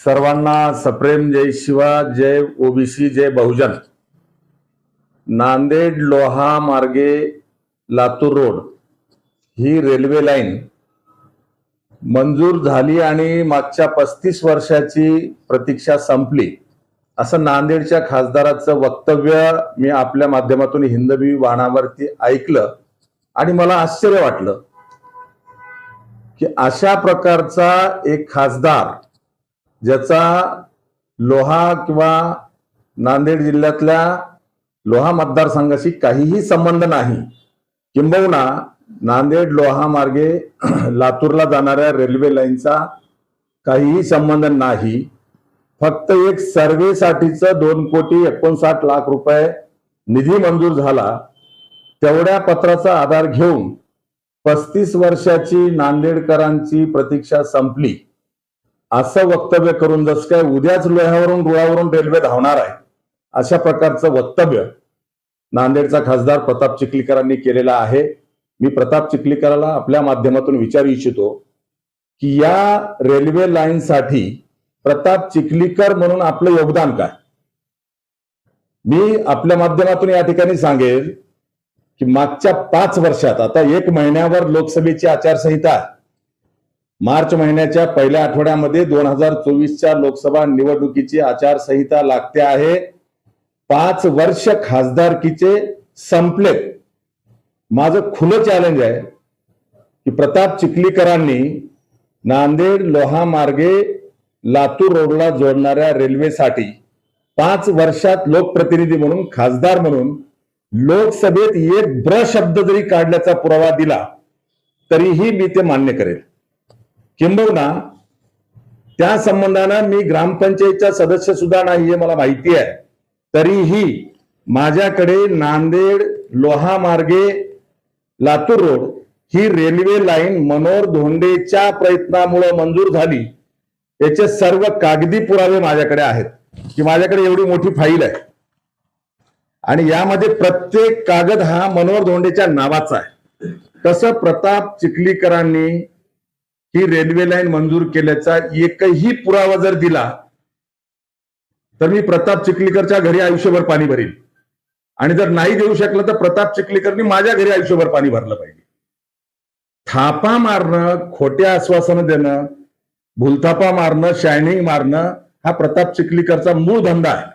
सर्वांना सप्रेम जय शिवा, जय ओबीसी, जय बहुजन। नांदेड लोहा मार्गे लातूर रोड ही रेल्वे लाईन मंजूर झाली आणि मागच्या 35 वर्षाची प्रतीक्षा संपली असं नांदेडच्या खासदाराचं वक्तव्य मी आपल्या माध्यमातून हिंदवी वाहनावरती ऐकलं आणि मला आश्चर्य वाटलं की अशा प्रकारचा एक खासदार ज्याचा लोहा किंवा नांदेड जिल्ह्यातल्या लोहा मतदारसंघाशी काहीही संबंध नाही, किंबहुना नांदेड लोहा मार्गे लातूरला जाणाऱ्या रेल्वे लाईनचा काहीही संबंध नाही, फक्त एक सर्वेसाठीचं 2,59,00,000 रुपये निधी मंजूर झाला, तेवढ्या पत्राचा आधार घेऊन 35 वर्षाची नांदेडकरांची प्रतीक्षा संपली असं वक्तव्य करून जसं काय उद्याच लोह्यावरून रुळावरून रेल्वे धावणार आहे अशा प्रकारचं वक्तव्य नांदेडचा खासदार प्रताप चिखलीकरांनी केलेला आहे। मी प्रताप चिखलीकराला आपल्या माध्यमातून विचारू इच्छितो की या रेल्वे लाईनसाठी प्रताप चिखलीकर म्हणून आपलं योगदान काय। मी आपल्या माध्यमातून या ठिकाणी सांगेल की मागच्या 5 वर्षात, आता 1 महिन्यावर लोकसभेची आचारसंहिता, मार्च महिन्याच्या पहिल्या आठवड्यामध्ये 2024च्या लोकसभा निवडणुकीची आचारसंहिता लागते आहे। 5 वर्ष खासदारकीचे संपले। माझं खुलं चॅलेंज आहे की प्रताप चिखलीकरांनी नांदेड लोहा मार्गे लातूर रोडला जोडणाऱ्या रेल्वेसाठी 5 वर्षात लोकप्रतिनिधी म्हणून, खासदार म्हणून लोकसभेत एक ब्र शब्द जरी काढल्याचा पुरावा दिला तरीही मी ते मान्य करेल। किंबहुना त्या संबंधानं मी ग्रामपंचायतचा सदस्य सुद्धा नाही हे मला माहिती आहे, तरीही माझ्याकडे नांदेड लोहा मार्गे लातूर रोड ही रेल्वे लाईन मनोहर धोंडेच्या प्रयत्नामुळे मंजूर झाली याचे सर्व कागदी पुरावे माझ्याकडे आहेत की माझ्याकडे एवढी मोठी फाईल आहे आणि यामध्ये प्रत्येक कागद हा मनोहर धोंडेच्या नावाचा आहे। तसं प्रताप चिखलीकरांनी ही रेल्वे लाईन मंजूर केल्याचा एकही पुरावा जर दिला तर मी प्रताप चिखलीकरच्या घरी आयुष्यभर पाणी भरील, आणि जर नाही देऊ शकलं तर प्रताप चिखलीकरनी माझ्या घरी आयुष्यभर पाणी भरलं पाहिजे। थापा मारणं, खोट्या आश्वासनं देणं, भूलथापा मारणं, शायनिंग मारणं हा प्रताप चिखलीकरचा मूळ धंदा आहे।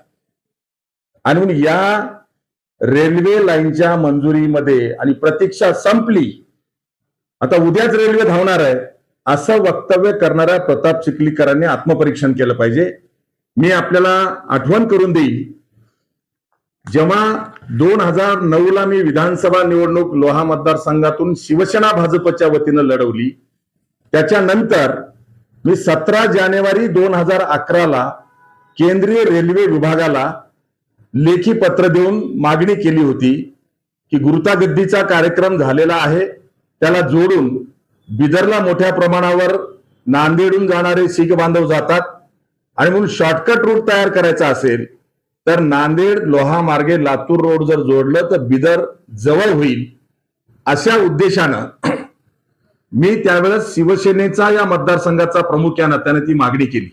आणि म्हणून या रेल्वे लाईनच्या मंजुरीमध्ये आणि प्रतीक्षा संपली, आता उद्याच रेल्वे धावणार आहे असं वक्तव्य करणाऱ्या प्रताप चिखलीकरांनी आत्मपरीक्षण केलं पाहिजे। मी आपल्याला आठवण करून देईल, जेव्हा 2009ला मी विधानसभा निवडणूक लोहा मतदारसंघातून शिवसेना भाजपच्या वतीनं लढवली, त्याच्यानंतर मी 17 जानेवारी 2011ला केंद्रीय रेल्वे विभागाला लेखी पत्र देऊन मागणी केली होती की गुरुतागद्दीचा कार्यक्रम झालेला आहे, त्याला जोडून बिदरला मोठ्या प्रमाणावर नांदेडून जाणारे शीख बांधव जातात आणि म्हणून शॉर्टकट रूट तयार करायचा असेल तर नांदेड लोहा मार्गे लातूर रोड जर जोडलं तर बिदर जवळ होईल, अशा उद्देशानं मी त्यावेळेस शिवसेनेचा या मतदारसंघाचा प्रमुख यानं त्याने ती मागणी केली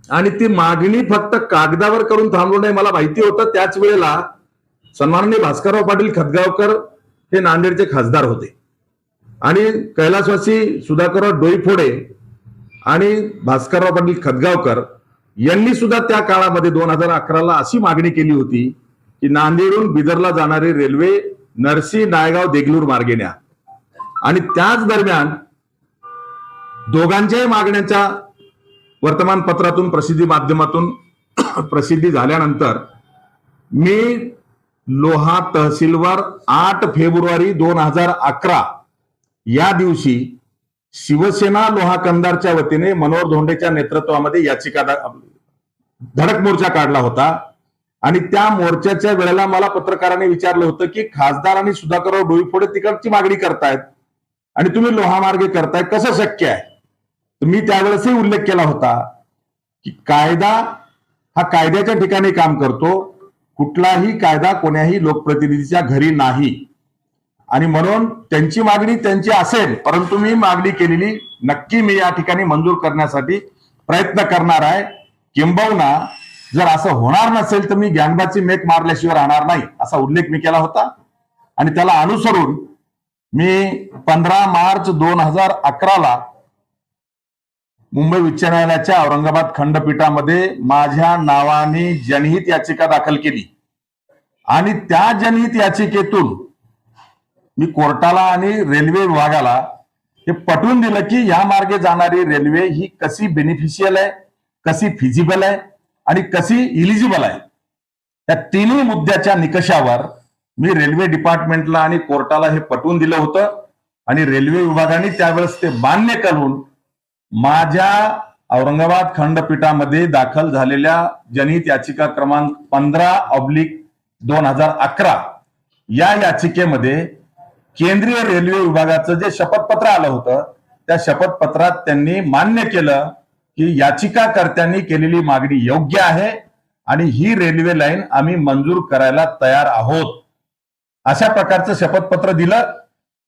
आणि ती मागणी फक्त कागदावर करून थांबलो नाही। मला माहिती होतं त्याच वेळेला सन्माननीय भास्करराव पाटील खतगावकर हे नांदेडचे खासदार होते आणि कैलासवासी सुधाकरराव डोईफोडे आणि भास्करराव पाटील खतगावकर यांनी सुद्धा त्या काळामध्ये 2011ला अशी मागणी केली होती की नांदेडून बिदरला जाणारी रेल्वे नरसी, नायगाव, देगलूर मार्गे न्या। आणि त्याच दरम्यान दोघांच्याही मागण्यांच्या वर्तमानपत्रातून, प्रसिद्धी माध्यमातून प्रसिद्धी झाल्यानंतर मी लोहा तहसीलवर 8 फेब्रुवारी 2011 या दिवशी शिवसेना लोहा कंधारच्या वतीने मनोहर धोंडेच्या नेतृत्वामध्ये याचिका धडक मोर्चा काढला होता आणि त्या मोर्चाच्या वेळेला मला पत्रकारांनी विचारलं होतं की खासदार आणि सुधाकरराव डोईफोडे तिकडची मागणी करतायत आणि तुम्ही लोहा मार्गे करताय, कसं शक्य आहे। तर मी त्यावेळेसही उल्लेख केला होता की कायदा हा कायद्याच्या ठिकाणी काम करतो, कुठलाही कायदा कोण्याही लोकप्रतिनिधीच्या घरी नाही आणि म्हणून त्यांची मागणी त्यांची असेल, परंतु मी मागणी केलेली नक्की मी या ठिकाणी मंजूर करण्यासाठी प्रयत्न करणार आहे. किंबहुना जर असं होणार नसेल तर मी ज्ञानबाची मेक मारल्याशिवाय राहणार नाही असा उल्लेख मी केला होता. आणि त्याला अनुसरून मी 15 मार्च 2011 मुंबई उच्च न्यायालयाच्या औरंगाबाद खंडपीठामध्ये माझ्या नावाने जनहित याचिका दाखल केली. आणि त्या जनहित याचिकेतून मी कोर्टाला आणि रेल्वे विभागाला हे पटवून दिलं की या मार्गे जाणारी रेल्वे ही कशी बेनिफिशियल आहे, कशी फिजिबल आहे आणि कशी इलिजिबल आहे. या तिन्ही मुद्द्याच्या निकषावर मी रेल्वे डिपार्टमेंटला आणि कोर्टाला हे पटवून दिलं होतं. आणि रेल्वे विभागाने त्यावेळेस ते मान्य करून माझ्या औरंगाबाद खंडपीठामध्ये दाखल झालेल्या जनहित याचिका क्रमांक 15/2011 या याचिकेमध्ये केंद्रीय रेल्वे विभागाचं जे शपथपत्र आलं होतं त्या शपथपत्रात त्यांनी मान्य केलं की याचिकाकर्त्यांनी केलेली मागणी योग्य आहे आणि ही रेल्वे लाईन आम्ही मंजूर करायला तयार आहोत अशा प्रकारचं शपथपत्र दिलं.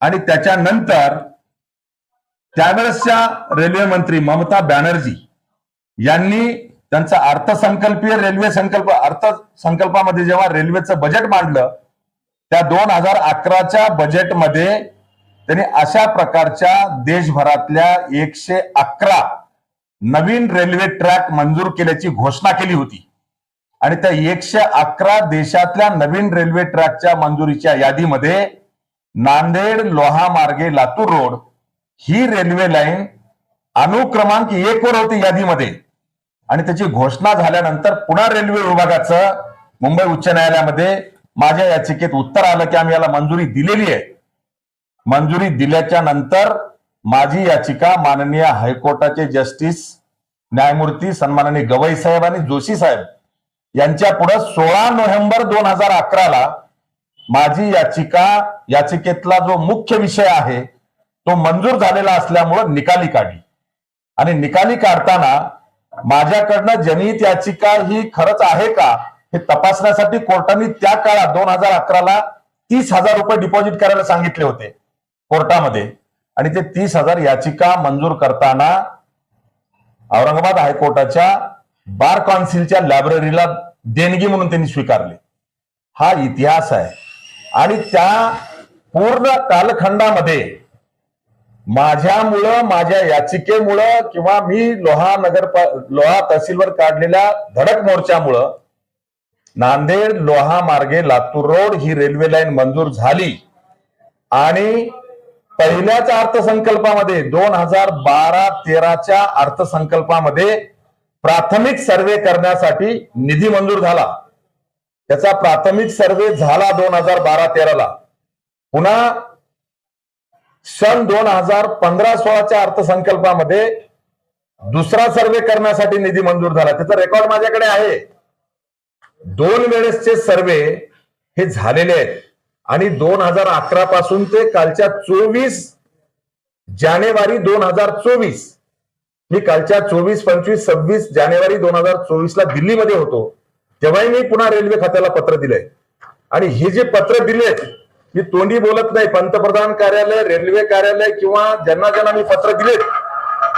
आणि त्याच्यानंतर त्यावेळेसच्या रेल्वे मंत्री ममता बॅनर्जी यांनी त्यांचा अर्थसंकल्पीय अर्थसंकल्पामध्ये जेव्हा रेल्वेचं बजेट मांडलं त्या 2011च्या बजेटमध्ये त्यांनी अशा प्रकारच्या देशभरातल्या 111 नवीन रेल्वे ट्रॅक मंजूर केल्याची घोषणा केली होती. आणि त्या 111 देशातल्या नवीन रेल्वे ट्रॅकच्या मंजुरीच्या यादीमध्ये नांदेड लोहा मार्गे लातूर रोड ही रेल्वे लाईन अनुक्रमांक 1 वर होती यादीमध्ये. आणि त्याची घोषणा झाल्यानंतर पुन्हा रेल्वे विभागाचं मुंबई उच्च न्यायालयामध्ये माझ्या याचिकेत उत्तर आलं की आम्ही याला मंजुरी दिलेली आहे. मंजुरी दिल्याच्या नंतर माझी याचिका माननीय हायकोर्टाचे जस्टिस न्यायमूर्ती सन्माननीय गवई साहेब आणि जोशी साहेब यांच्या पुढे 16 नोव्हेंबर 2011 माझी याचिकेतला जो मुख्य विषय आहे तो मंजूर झालेला असल्यामुळे निकाली काढली. आणि निकाली काढताना माझ्याकडनं जनहित याचिका ही खरंच आहे का हे तपासण्यासाठी कोर्टाने त्या काळात 2011 30,000 रुपये डिपॉझिट करायला सांगितले होते कोर्टामध्ये. आणि ते 30,000 याचिका मंजूर करताना औरंगाबाद हायकोर्टाच्या बार काउन्सिलच्या लायब्ररीला देणगी म्हणून त्यांनी स्वीकारले. हा इतिहास आहे. आणि त्या पूर्ण कालखंडामध्ये माझ्यामुळं माझ्या याचिकेमुळं किंवा मी लोहा तहसीलवर काढलेल्या धडक मोर्चामुळं नांदेड लोहा मार्गे लातूर रोड ही रेल्वे लाईन मंजूर झाली. आणि पहिल्याच अर्थसंकल्पामध्ये 2012-13च्या अर्थसंकल्पामध्ये प्राथमिक सर्वे करण्यासाठी निधी मंजूर झाला. त्याचा प्राथमिक सर्वे झाला 2012-13ला. पुन्हा सन 2015-16च्या अर्थसंकल्पामध्ये दुसरा सर्वे करण्यासाठी निधी मंजूर झाला. त्याचा रेकॉर्ड माझ्याकडे आहे. 2 वेळेसचे सर्वे हे झालेले आहेत. आणि 2011 पासून ते कालच्या 24 जानेवारी 2024 मी कालच्या 24-25-26 जानेवारी 2024ला दिल्लीमध्ये होतो. तेव्हाही मी पुन्हा रेल्वे खात्याला पत्र दिलंय. आणि हे जे पत्र दिलेत मी तोंडी बोलत नाही. पंतप्रधान कार्यालय, रेल्वे कार्यालय किंवा ज्यांना ज्यांना मी पत्र दिलेत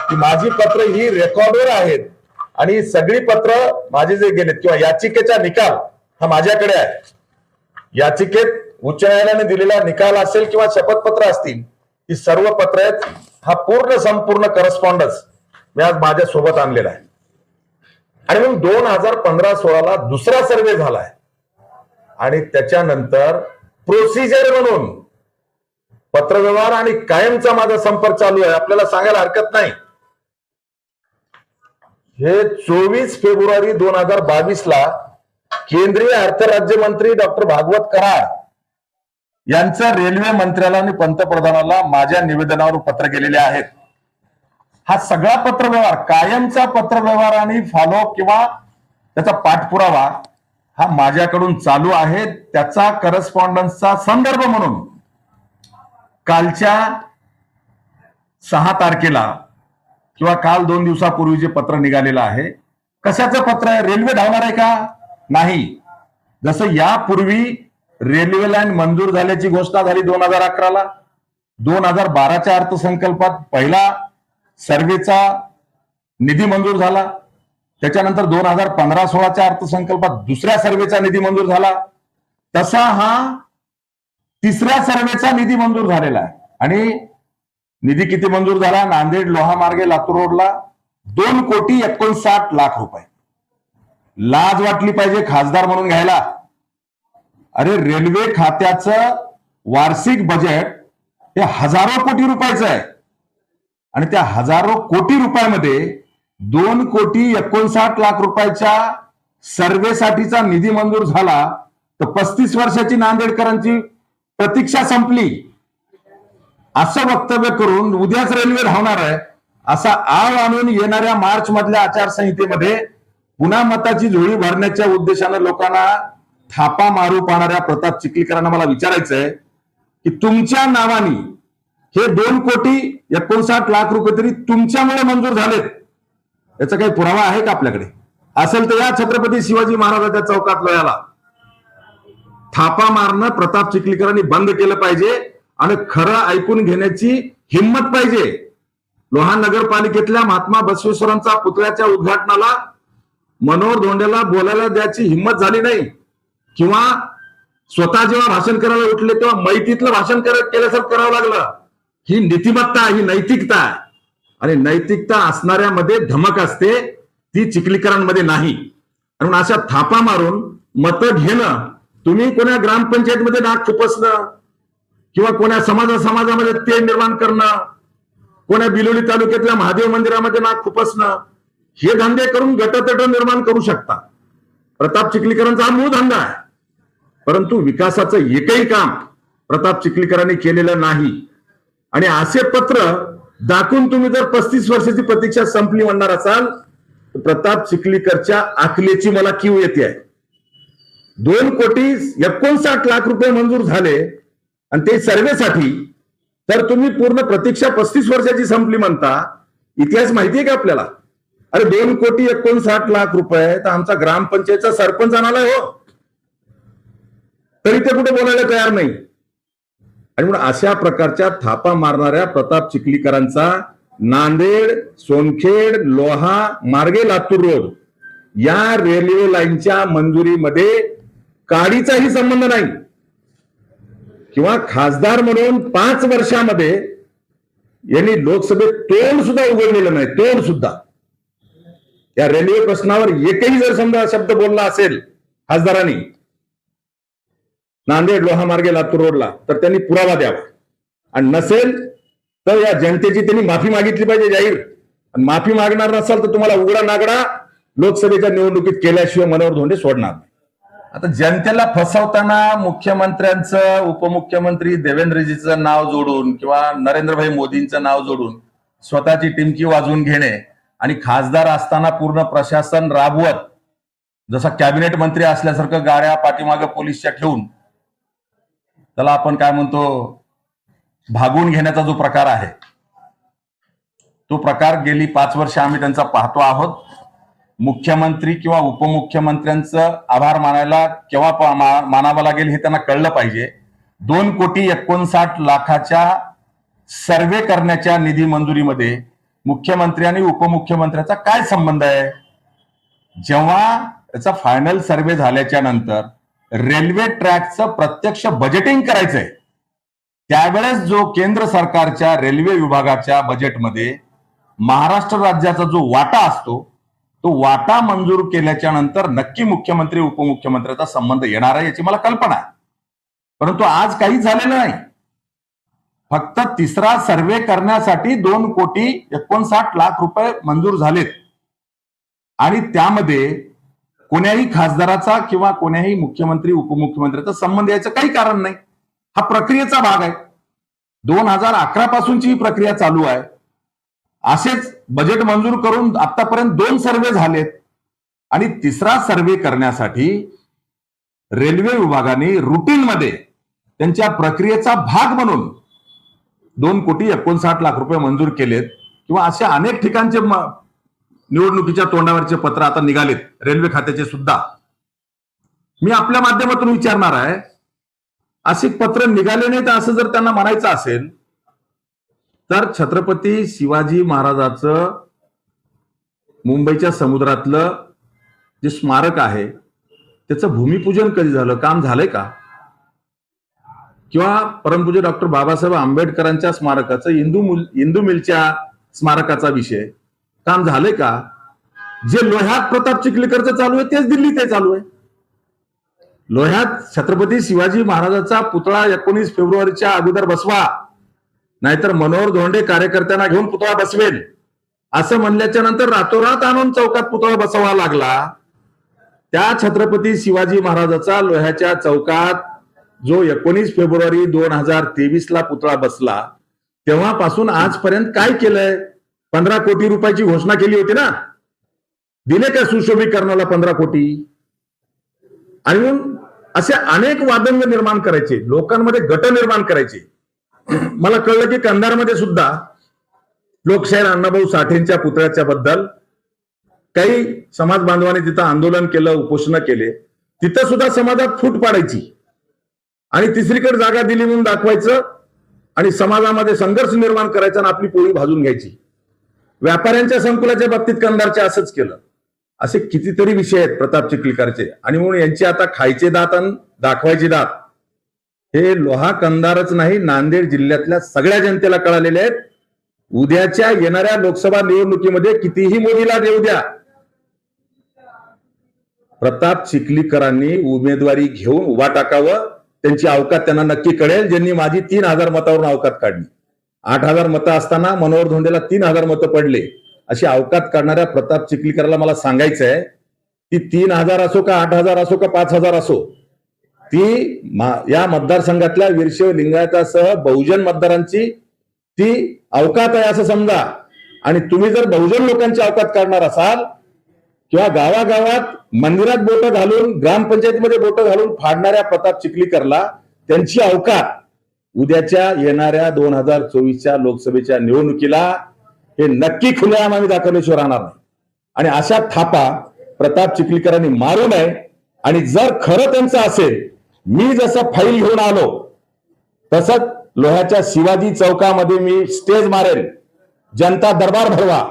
की माझी पत्र ही रेकॉर्डवर आहेत. आणि सगळी पत्र माझे जे गेलेत किंवा याचिकेचा निकाल हा माझ्याकडे आहे. याचिकेत उच्च न्यायालयाने दिलेला निकाल असेल किंवा शपथपत्र असतील ही सर्व पत्र आहेत. हा संपूर्ण करस्पॉन्डन्स मी आज माझ्या सोबत आणलेला आहे. आणि मग 2015-16ला दुसरा सर्वे झालाय. आणि त्याच्यानंतर प्रोसिजर म्हणून पत्रव्यवहार आणि कायमचा माझा संपर्क चालू आहे. आपल्याला सांगायला हरकत नाही. हे 24 फेब्रुवारी 2022ला केंद्रीय अर्थ राज्यमंत्री डॉक्टर भागवत कराड यांचं रेल्वे मंत्र्याला आणि पंतप्रधानाला माझ्या निवेदनावर पत्र गेलेले आहेत. हा सगळा पत्रव्यवहार, कायमचा पत्रव्यवहार आणि फॉलोअप किंवा त्याचा पाठपुरावा हा माझ्याकडून चालू आहे. त्याचा करस्पॉन्डन्सचा संदर्भ म्हणून कालच्या 6 तारखेला किंवा काल 2 दिवसापूर्वी जे पत्र निघालेलं आहे, कशाचं पत्र आहे? रेल्वे धावणार आहे का? नाही. जसं यापूर्वी रेल्वे लाईन मंजूर झाल्याची घोषणा झाली 2011ला, 2012च्या अर्थसंकल्पात पहिला सर्वेचा निधी मंजूर झाला. त्याच्यानंतर 2015-16च्या अर्थसंकल्पात दुसऱ्या सर्वेचा निधी मंजूर झाला. तसा हा तिसऱ्या सर्वेचा निधी मंजूर झालेला आहे. आणि निधी किती मंजूर झाला? नांदेड लोहा मार्गे लातूर रोडला 2,59,00,000 रुपये. लाज वाटली पाहिजे खासदार म्हणून घ्यायला. अरे रेल्वे खात्याचं वार्षिक बजेट हे हजारो कोटी रुपयाचं आहे आणि त्या हजारो कोटी रुपयामध्ये 2,59,00,000 रुपयाच्या सर्वेसाठीचा निधी मंजूर झाला तर 35 वर्षाची नांदेडकरांची प्रतीक्षा संपली असं वक्तव्य करून उद्याच रेल्वे धावणार आहे असा आव आणून येणाऱ्या मार्च मधल्या आचारसंहितेमध्ये पुन्हा मताची झोळी भरण्याच्या उद्देशानं लोकांना थापा मारू पाहणाऱ्या प्रताप चिखलीकरांना मला विचारायचंय की तुमच्या नावानी हे 2,59,00,000 रुपये तरी तुमच्यामुळे मंजूर झालेत, याचा काही पुरावा आहे का आपल्याकडे? असेल तर या छत्रपती शिवाजी महाराजांच्या चौकात लोह्याला थापा मारणं प्रताप चिखलीकरांनी बंद केलं पाहिजे आणि खरं ऐकून घेण्याची हिंमत पाहिजे. लोहा नगरपालिकेतल्या महात्मा बसवेश्वरांचा पुतळ्याच्या उद्घाटनाला मनोहर धोंडेला बोलायला द्यायची हिंमत झाली नाही किंवा स्वतः जेव्हा भाषण करायला उठले तेव्हा मैतीतलं भाषण केल्यासारखं करावं लागलं. ही नीतिमत्ता, ही नैतिकता आहे आणि नैतिकता असणाऱ्यामध्ये धमक असते, ती चिखलीकरांमध्ये नाही. म्हणून अशा थापा मारून मतं घेणं, तुम्ही कोणा ग्रामपंचायतमध्ये नाक खुपसणं किंवा कोणा समाजामध्ये तेढ निर्माण करणं, कोणा बिलोली तालुक्यातल्या महादेव मंदिरामध्ये नाक खुपसणं, हे धंदे करून गटतट निर्माण करू शकता. प्रताप चिखलीकरांचा हा मूळ धंदा आहे. परंतु विकासाचं एकही काम प्रताप चिखलीकरांनी केलेलं नाही. आणि असे पत्र दाखवून तुम्ही जर 35 वर्षाची प्रतीक्षा संपली म्हणणार असाल तर प्रताप चिखलीकरच्या आकलेची मला कीव येते आहे. 2,59,00,000 रुपये मंजूर झाले आणि ते सर्वेसाठी, तर तुम्ही पूर्ण प्रतीक्षा 35 वर्षाची संपली म्हणता. इतिहास माहितीये का आपल्याला? अरे 2,59,00,000 रुपये तर आमचा ग्रामपंचायतचा सरपंच आणालाय हो, तरी ते कुठे बोलायला तयार नाही. आणि म्हणून अशा प्रकारच्या थापा मारणाऱ्या प्रताप चिखलीकरांचा नांदेड, सोनखेड, लोहा मार्गे लातूर रोड या रेल्वे लाईनच्या मंजुरीमध्ये काडीचाही संबंध नाही. किंवा खासदार म्हणून 5 वर्षामध्ये यांनी लोकसभेत तोंड सुद्धा उघडलेलं नाही, तोंड सुद्धा. या रेल्वे प्रश्नावर एकही जर समजा शब्द बोलला असेल खासदारांनी नांदेड लोहा मार्गे लातूर रोडला तर त्यांनी पुरावा द्यावा. आणि नसेल तर या जनतेची त्यांनी माफी मागितली पाहिजे जाहीर. आणि माफी मागणार नसाल तर तुम्हाला उघडा नागडा लोकसभेच्या निवडणुकीत केल्याशिवाय मनोहर धोंडे सोडणार नाही. आता जनतेला फसवताना मुख्यमंत्र्यांचं, उपमुख्यमंत्री देवेंद्रजीचं नाव जोडून किंवा नरेंद्रभाई मोदींचं नाव जोडून स्वतःची टिमकी वाजवून घेणे आणि खासदार असताना पूर्ण प्रशासन राबवत जसा कॅबिनेट मंत्री असल्यासारखं गाड्या पाठीमागे पोलिसच्या ठेवून त्याला आपण काय म्हणतो भागवून घेण्याचा जो प्रकार आहे तो प्रकार गेली 5 वर्ष आम्ही त्यांचा पाहतो आहोत. मुख्यमंत्री किंवा उपमुख्यमंत्र्यांचं आभार मानायला केव्हा मानावं लागेल हे त्यांना कळलं पाहिजे. 2,59,00,000 सर्वे करण्याच्या निधी मंजुरीमध्ये मुख्यमंत्री आणि उपमुख्यमंत्र्याचा काय संबंध आहे? जेव्हा त्याचा फायनल सर्वे झाल्याच्या नंतर रेल्वे ट्रॅकचं प्रत्यक्ष बजेटिंग करायचंय त्यावेळेस जो केंद्र सरकारच्या रेल्वे विभागाच्या बजेटमध्ये महाराष्ट्र राज्याचा जो वाटा असतो तो वाटा मंजूर केल्याच्या नंतर नक्की मुख्यमंत्री उपमुख्यमंत्र्याचा संबंध येणार आहे याची मला कल्पना आहे. परंतु आज काहीच झालेलं नाही. फक्त तिसरा सर्वे करण्यासाठी 2,59,00,000 रुपये मंजूर झालेत आणि त्यामध्ये कोण्याही खासदाराचा किंवा कोण्याही मुख्यमंत्री उपमुख्यमंत्र्याचा संबंध यायचं काही कारण नाही. हा प्रक्रियेचा भाग आहे. 2011 पासूनची ही प्रक्रिया चालू आहे. असेच बजेट मंजूर करून आतापर्यंत 2 सर्वे झालेत आणि तिसरा सर्वे करण्यासाठी रेल्वे विभागाने रुटीन मध्ये त्यांच्या प्रक्रियेचा भाग म्हणून 2,59,00,000 रुपये मंजूर केलेत किंवा अशा अनेक ठिकाणचे निवडणुकीच्या तोंडावरचे पत्र आता निघालेत रेल्वे खात्याचे सुद्धा. मी आपल्या माध्यमातून विचारणार आहे, असे पत्र निघाले नाहीत असं जर त्यांना म्हणायचं असेल तर छत्रपती शिवाजी महाराजाचं मुंबईच्या समुद्रातलं जे स्मारक आहे त्याचं भूमिपूजन कधी झालं, काम झालंय का? किंवा परमपूज्य डॉक्टर बाबासाहेब आंबेडकरांच्या स्मारकाचं इंदू मिलच्या स्मारकाचा विषय काम झालंय का? जे लोह्यात प्रताप चिखलीकरचं चालू आहे तेच दिल्लीत ते चालू आहे. लोह्यात छत्रपती शिवाजी महाराजांचा पुतळा 19 फेब्रुवारीच्या अगोदर बसवा, नाहीतर मनोहर धोंडे कार्यकर्त्यांना घेऊन पुतळा बसवेल असं म्हणल्याच्या नंतर रातोरात आणून चौकात पुतळा बसवावा लागला. त्या छत्रपती शिवाजी महाराजांचा लोह्याच्या चौकात जो 19 फेब्रुवारी 2023 ला पुतळा बसला तेव्हापासून आजपर्यंत काय केलंय? 15 कोटी रुपयाची घोषणा केली होती ना, दिले का सुशोभीकरणाला 15 कोटी? आणि मग असे अनेक वादंग निर्माण करायचे, लोकांमध्ये गट निर्माण करायचे. मला कळलं की कंधारमध्ये सुद्धा लोकशाहीर अण्णाभाऊ साठेंच्या पुतळ्याच्या बद्दल काही समाज बांधवांनी तिथं आंदोलन केलं, उपोषण केले. तिथं सुद्धा समाजात फूट पाडायची आणि तिसरीकडे जागा दिली म्हणून दाखवायचं आणि समाजामध्ये संघर्ष निर्माण करायचा आणि आपली पोळी भाजून घ्यायची. व्यापाऱ्यांच्या संकुलाच्या बाबतीत कंधारच्या असंच केलं. असे कितीतरी विषय आहेत प्रताप चिखलीकरचे. आणि म्हणून यांची आता खायचे दात आणि दाखवायचे दात हे लोहा कंधारच नाही, नांदेड जिल्ह्यातल्या सगळ्या जनतेला कळालेले आहेत. उद्याच्या येणाऱ्या लोकसभा निवडणुकीमध्ये कितीही मोदीला देऊ द्या, प्रताप चिखलीकरांनी उमेदवारी घेऊन उभा टाकावं. त्यांची अवकात त्यांना नक्की कळेल. ज्यांनी माझी 3000 मतावरून अवकात काढली, 8000 मतं असताना मनोहर धोंडेला 3000 मतं पडले, अशी अवकात काढणाऱ्या प्रताप चिखलीकरला मला सांगायचंय ती 3000 असो का 8000 असो का 5000 असो, ती या मतदारसंघातल्या वीरशैव लिंगायतासह बहुजन मतदारांची ती अवकात आहे असं समजा. आणि तुम्ही जर बहुजन लोकांची अवकात काढणार असाल किंवा गावागावात मंदिरात बोटं घालून ग्रामपंचायतीमध्ये बोटं घालून फाडणाऱ्या प्रताप चिखलीकरला त्यांची अवकात उद्याच्या येणाऱ्या 2024च्या लोकसभेच्या निवडणुकीला हे नक्की खुलेआम आम्ही दाखवल्याशिवाय राहणार नाही. आणि अशा थापा प्रताप चिखलीकरांनी मारू नये. आणि जर खरं त्यांचं असेल, मी जसं फाईल घेऊन आलो तसंच लोह्याच्या शिवाजी चौकामध्ये मी स्टेज मारेल, जनता दरबार भरवा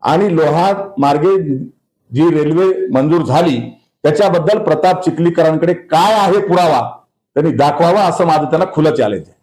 आणि लोहा मार्गे जी रेल्वे मंजूर झाली त्याच्याबद्दल प्रताप चिखलीकरांकडे काय आहे पुरावा त्यांनी दाखवावा, असं माझं त्यांना खुलं चॅलेंज आहे.